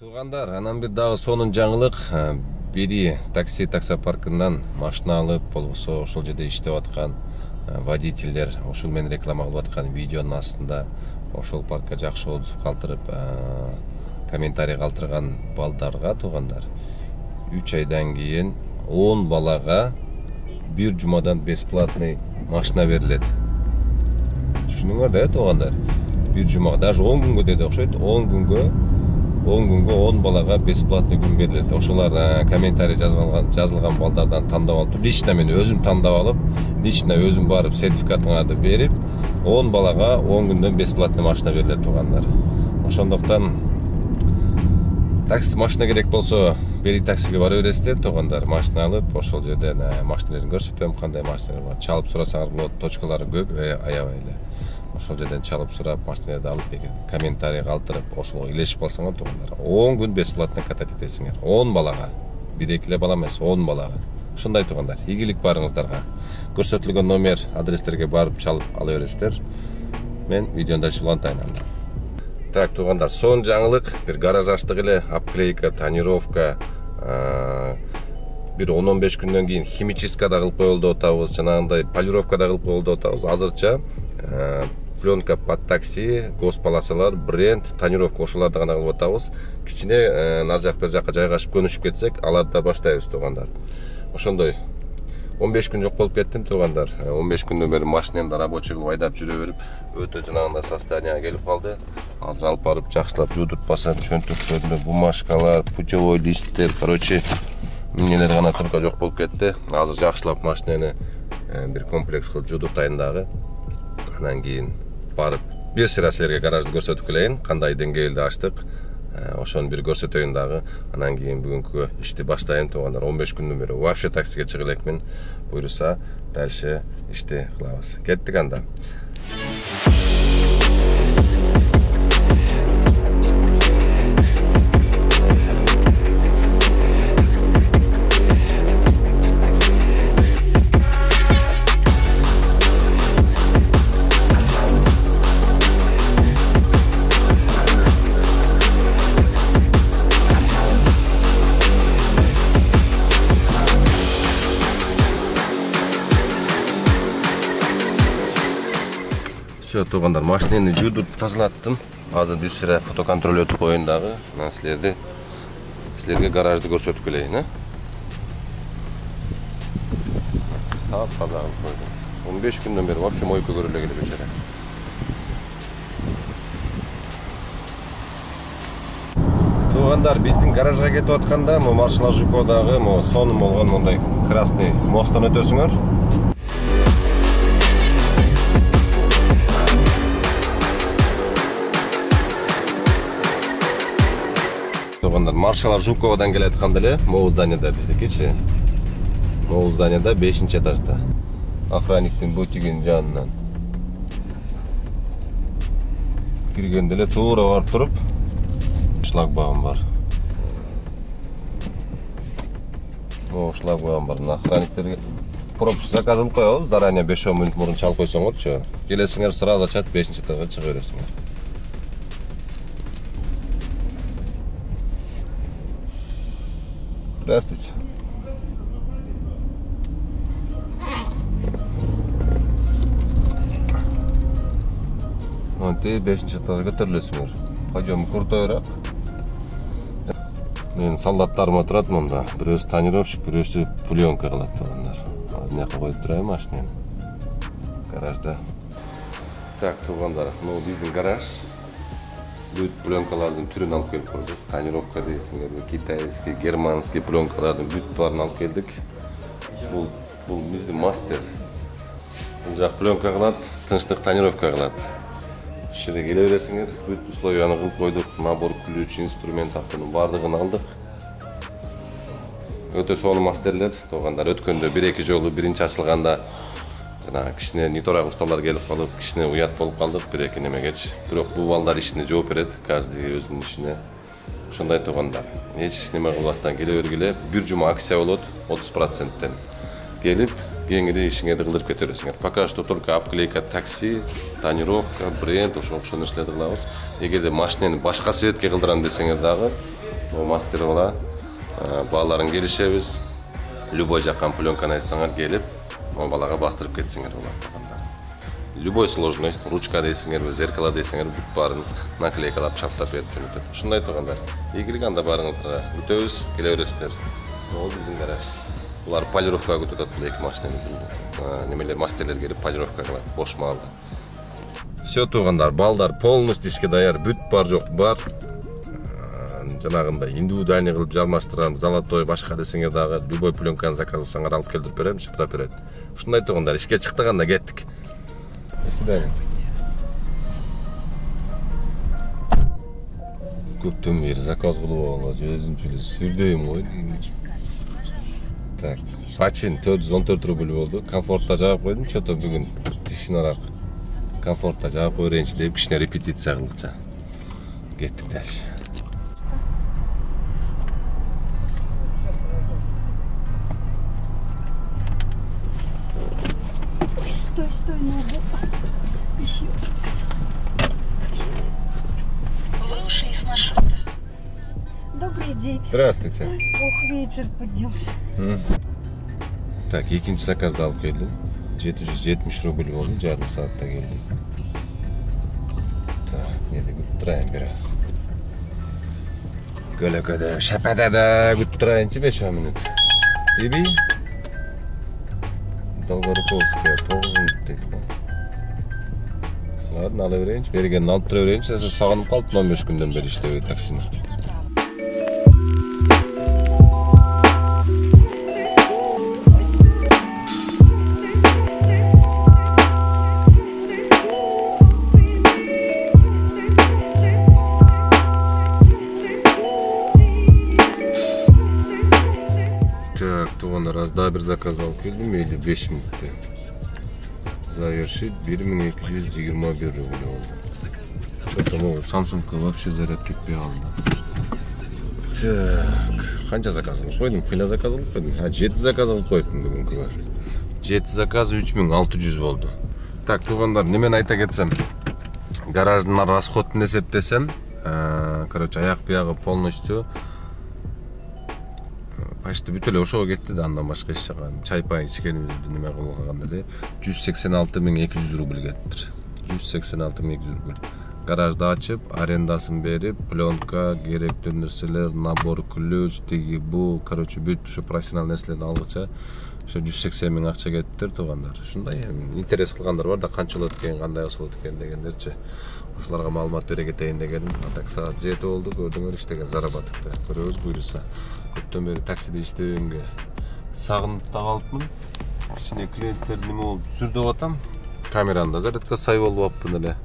Туугандар, анан бир дагы сонун жаңылык. Бири таксопаркынан машина алып, болбосо ошол жерде иштеп аткан водительдер ушул менен реклама кылып аткан видеонун астында ошол паркка жакшы отзыв калтырып, комментарий калтырган балдарга, туугандар, 3 айдан кийин 10 балага бир жумадан бесплатный машина берилет. Түшүнүңөр да, туугандар. Бир жумага, даже 10 күнгө деди окшойт, 10 күнгө 10 балага бесплатный күн берилет. Ошолар комментарий жазылган балдардан тандап алып, лично мен өзүм тандап алып, лично өзүм барып сертификатыңарды берип, 10 балага 10 күндөн бесплатный машина берилет, туугандар. Ошондуктан такси машина керек болсо, бери таксиге бара бересиздер, туугандар. Машина алып, ошол жерден машиналарын көрсөтөм, кандай машиналар бар. Чалып сурасаңар болот, точкалары көп, аябай эле. Ошол жерден чалып сурап, машиналарды алып, комментарий калтырып, ошого илешип калсаңар, туугандар, 10 күн бесплатно катать этесиңер. 10 балага. 1-2 бала эмес, 10 балага. Ошондой, туугандар. Ийгилик барыңыздарга. Көрсөтүлгөн номер, адрестерге барып чалып ала бересиздер. Мен видеону дальше улантайын анда. Так, туугандар, сон жаңылык, бир гараж ачтык эле, обклейка, тонировка, бир 10-15 күндөн кийин химическа да кылып коелду деп атабыз, жанагындай полировка да кылып коелду деп атабыз. Азырча пленка под такси, госполосалар, бренд, тонировка ошоларды гана кылып атабыз. Кичине нар жак бер жакка жайгашып көнүшүп кетсек, аларды да баштайбыз, туугандар. Ошондой 15 күн жок болуп кеттим, туугандар. 15 күндөн бери машинамды рабочий кылып айдап жүрө берип, өтө жанагындай состоянияга келип калды. Азыр алып барып жакшылап жуудуртпасам, чөнтөктөрүндө бумажкалар, путевой листтер, короче, эмнелер гана только жок болуп кетти. Азыр жакшылап машинаны бир комплекс кылып жуудуртайын дагы. Анан кийин барып бир сыра силерге гаражды көрсөтүп келейин, кандай деңгээлде ачтык. Ошону бир көрсөтөйүн дагы. Анан кийин бүгүнкү ишти баштайын, туугандар. 15 күндөн бери вообще таксиге чыга элекмин. Буйруса, дальше ишти кылабыз. Кеттик анда. Все, туугандар, машинаны жуудуп тазалаттым. Азыр бир сыра фотоконтроль өтүп коеюн дагы. Анан силерге гаражды көрсөтүп келейин, таза кылып койдум. 15 күндөн бери вообще мойка көрө эле бечара. Туугандар, биздин гаражга кетип атканда, Маршала Жуковдагы сонун болгон мондай красный мосттон өтөсүңөр. Маршала Жуковадан келе атканда эле, могу зданияда биздикичи. Могу зданияда 5-этажда. Охранниктин бутигинин жанынан. Киргенде эле туура барып туруп, шлагбаум бар. Могу шлагбаум бар. Охранниктерге пропуск заказылып коебуз, заранее 5-10 мүнөт мурун чалып койсоңорчу. Келесиңер сразу ачат, 5-этажга чыга бересиңер. Здравствуйте. Монте 5-этажга көтөрүлөсүңөр. Подъем крутойраак. Мен солдаттарым турат монда. Бирөөсү тонировщик, бирөөсү пленка кылат, туугандар. Мынакка коюп турайын машинаны. Гаражда. Так, туугандар, биздин гараж. Бүт пленкалардын түрүн алып келип койдук. Тонировка дейсиңер, китайский, германский пленкалардын бүт баарын алып келдик. Бул биздин мастер. Бул жак пленка кылат, тынчтык тонировка кылат. Ишине келе бересиңер, бүт условияны кылып койдук. Набор ключ, инструмент автонун бардыгын алдык. Өтө сонун мастерлер, туугандар. Өткөндө 1-2 жолу биринчи ачылганда жана кичине ниторак усталар келип калып, кичине уят болуп калдык, 1-2 немегечи. Бирок бул балдар ишине жооп берет, каждый өзүнүн ишине. Ошондой, туугандар. Эч неме кылбастан келе бергиле, бир жума акция болот 30%тен. Келип, кеңири ишиңерди кылдырып кете бересиңер. Пока что только обклейка такси, тонировка, бренд, ошол нерселерди кылабыз. Эгерде машинени башка цветке кылдырам десеңер дагы, O master ola. Балаларын келишебиz. Любой жаккан пленканы айтсаңар келип, o балага бастырып кетсеңер болот. Любой сложность, ручка дейсиңер, зеркало дейсиңер, бүт барын наклейкалап чаптап берип жөнөтөт. Ушундай тургандар. Ийгилик анда барыңыздарга өтөбүз, келе бересиздер. Ол биздин гараж. Булар полировкага өтөт бул эки машинаны. Немелер мастерлер келип полировка кылат, бош маалда. Все тургандар, балдар полностью ишке даяр, бүт бар жок бар. Жанагындай индивидуальный кылып жармаштырам, золотой башка десеңер дагы любой пленканы заказсаңар алып келип берем, чыптап берет. Ушундай тургандар, ишке чыктыганда кеттик. До свидания. Көптөн бери заказ кылып алган, өзүмчү сүрдөйм ғой. Так, Paçin 414 рубль болду. Комфортта жаап койдум, чото бүгүн тишинарак. Комфортта жаап койренчи деп кичине репетиция кылдыкча. Кеттик дальше. Стой, ногу. Еще. Вы ушли из маршрута. Добрый день. Здравствуйте. Ох, ветер поднялся. Так, экинчи заказды алып келдим. 770 рубль болду, жарым саатта келдим. Так, мени күтүп турайын бир аз. Көлөкөдө, шападада күтүп турайынчы 5 мүнөт. Иби? Долгоруковская 9 мүнөт дейт го. Ладно, ала берейинчи, бергенин алып тура берейинчи, сагынып калыптым 15 күндөн бери иштебей таксини. Так, туғандар азда бір заказ алып келдім, мейлі 5 минутте. Завершить 1221 рубль oldu. Что-то мол, Samsung'ка вообще заряд кетпей қалды. Так, қанша заказ алып қойдым? Қиля заказ алып қойдым? 7 заказ алып қойдым бүгінгі бар. 7 заказ 3600 болды. Так, туғандар, немен айта кетсем? Гараждың расходын есептесем, короче, аяқ-бияғы полностью почти бүт эле ошого кетти да, андан башка эч жака чай-пай ичкенибизди неме кылганда эле 186.200 рубль кеттир. 186.200 рубль. Гаражды ачып, арендасын берип, пленка, керектүү нерселер, набор ключ, тиги бу, короче, бүт ушу профессионал нерселерди алгыча ошо 180 000 акча кеттир тугандар. Ушундай интерес кылгандар бар да, канча болот экен, кандай болот экен дегендерчи. Ошолорго маалымат бере кетейин дегеним. Так саат 7 болду, көрдүңөр иштеген заработокто. Көрөбүз буюрса. Көптөн бери таксиде иштебегенге сагынып да калыпмын. Кичине клиенттер неме болуп сүрдөп атам. Камераны да зарядка сай болуп аппын эле.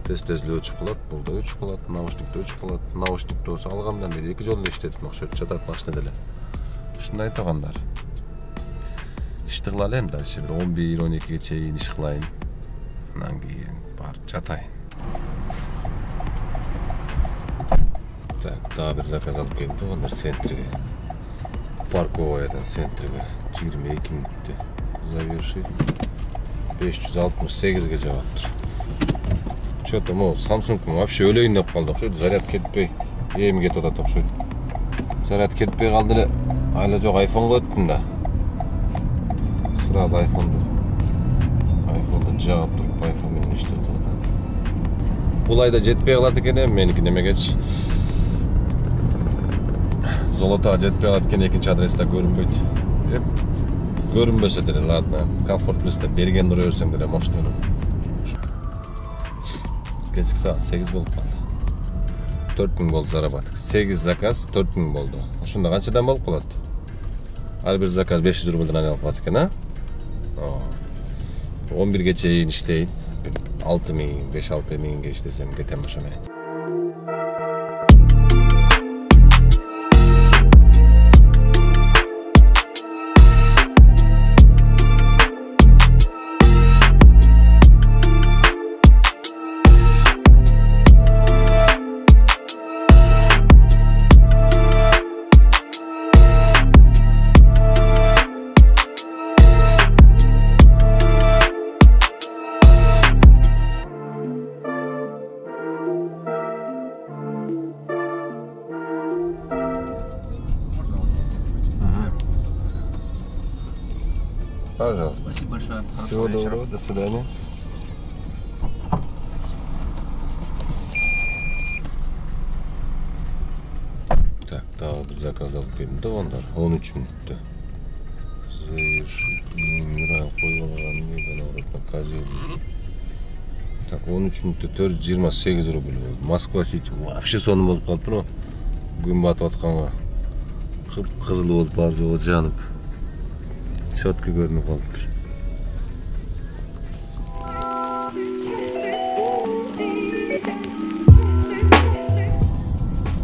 Тез-тез эле өчүп калат, бул да өчүп калат, наушникте өчүп калат. Наушникти болсо алгандан бери 2 жолу иштеттим, окшоп жатат машинада эле. Ушундай айткандар. Ишти кылалы эми дальше бир 11-12 чейин иш кылайын. Анан кийин барып жатайын. Так, daha bir zakaz alıp geldim. Onlar sentriga. Parkovaya'dan sentriga 22 minutте. Завершить. 568'ge cevaptır. Что-то, ну, Samsung'un вообще öyleyim деп kaldı. Şöyle zaryat ketpey. Eğim get oda tokşuydu. Zaryat ketpey kaldı ele. Ayla жоқ iPhone koydum da. Sırada iPhone'dan cevap durup iPhone'dan işte oda. Bu ayda jetpey kaldı gene, meniki neme geç. Zolota жетпей калат экен, экинчи адреста көрүнбөйт. Көрүнбөсө деле, ладно, комфорт плюста берген тура берсең деле мощный. Кечки саат 8 болуп калды. 4000 болду заработок. 8 заказ 4000 болду. Ошондо канчадан болуп калат? Ар бир заказ 500 рубльдан айналып калат экен, а? 11ге чейин иштейин. 6000, 5-6 миңге иштесем кетем ошо менен. Пожалуйста. Спасибо большое. Всего доброго, до свидания. Так, daha bir zakaz alıp geldim. Doğanlar 13 minutta. Завершить. Мирай koyulan neyden avratmak kazıyor. Так, 13 minutta 428 rubl oldu. Moskva City. Вообще sonum olup kalıp o. Gün batып atkanға. Kızıl olup var jolu janıp. Şotka görünüp kalıp.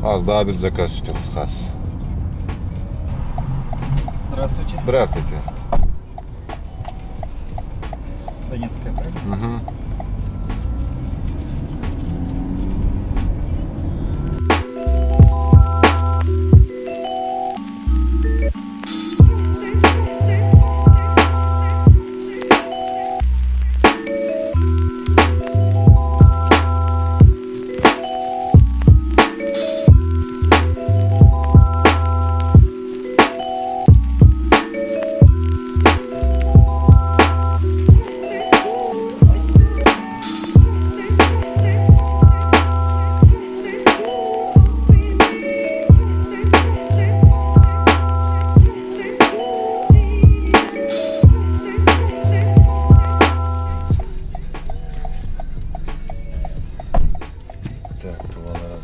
Az daha bir zakaz istiyoruz khas. Здравствуйте. Здравствуйте. Донецкая, правильно? Угу.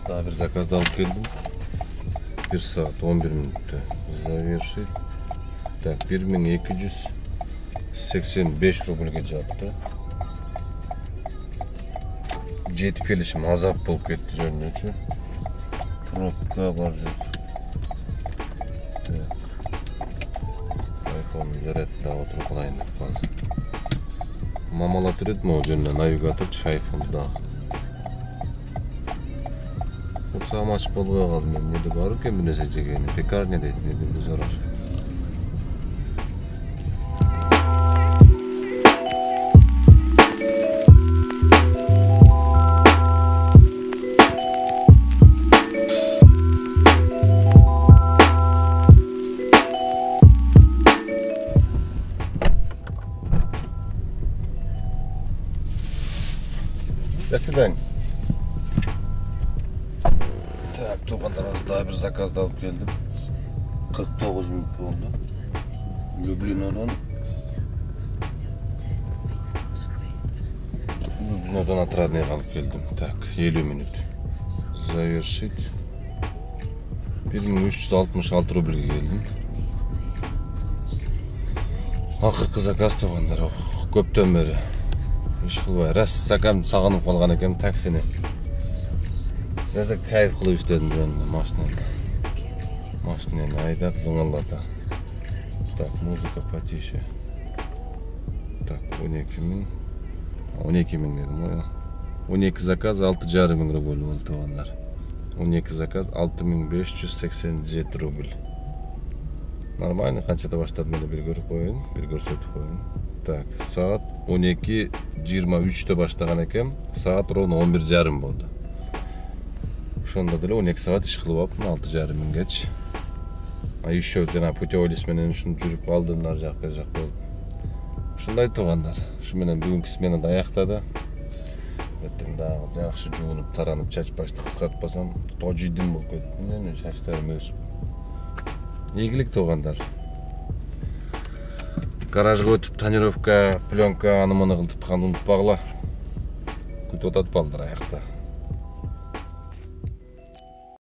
Daha bir zakazda alıp geldim. 1 saat 11 minutta. Завершить. Так, 1285 rubelge жатты. Жетip келишim azap bolup ketти жөнүнчү. Пробка бар жок. Так. iPhone зарядда отуруп калайын деп калды. Мамалатыр эди могу жөнүнө навигаторчу iPhone'да. Сам açıp oluyor kaldım ben. Neydi varırken bir nese çekeyim. Pekar ne dedi? Neydi bir zarar. До свидания. Так, туğanlarımız daha bir zakazda alıp geldim. 49 minut oldu. Ljubljana'dan Отрадныйga alıp geldim. Tak, 50 minut. Завершить. 1366 rubelge geldim. Akırkı zakaz tuğanlar. Köpten beri. İş kılbay. Ras sakam sağınıp kalgan ekem taksini. Neyse kayıp kılıp işledim ben maşinayla aydap zıngıllata. Так, muzika потише. Так, 12 min dedim o. 12 zakaz 6,5 min rubel oldu tuğanlar. 12 zakaz 6587 rubel. Нормально, qanchada başladım bir görüp koyun, bir görsötüp koyun. Так, saat 12:23'te başlagan ekem, saat ровно 11:30 boldu. Şonda dele 12 saat iş kılıp aptım 6,5 min geç. Еще жана путеводитель менен ушуну жүрүп калдым, нар жак бер жак болуп. Ушундай туугандар. Ушу менен бүгүнкү сменада аяктады. Эртең дагы жакшы жуунуп, таранып, чач башты кыскартпасам, тожидим болуп кетти. Менин чачтарым өсүп. Ийгилик туугандар. Гаражга өтүп тонировка, пленка аны-муну кылтып калып унутпагыла. Күтүп атат балдар аякта.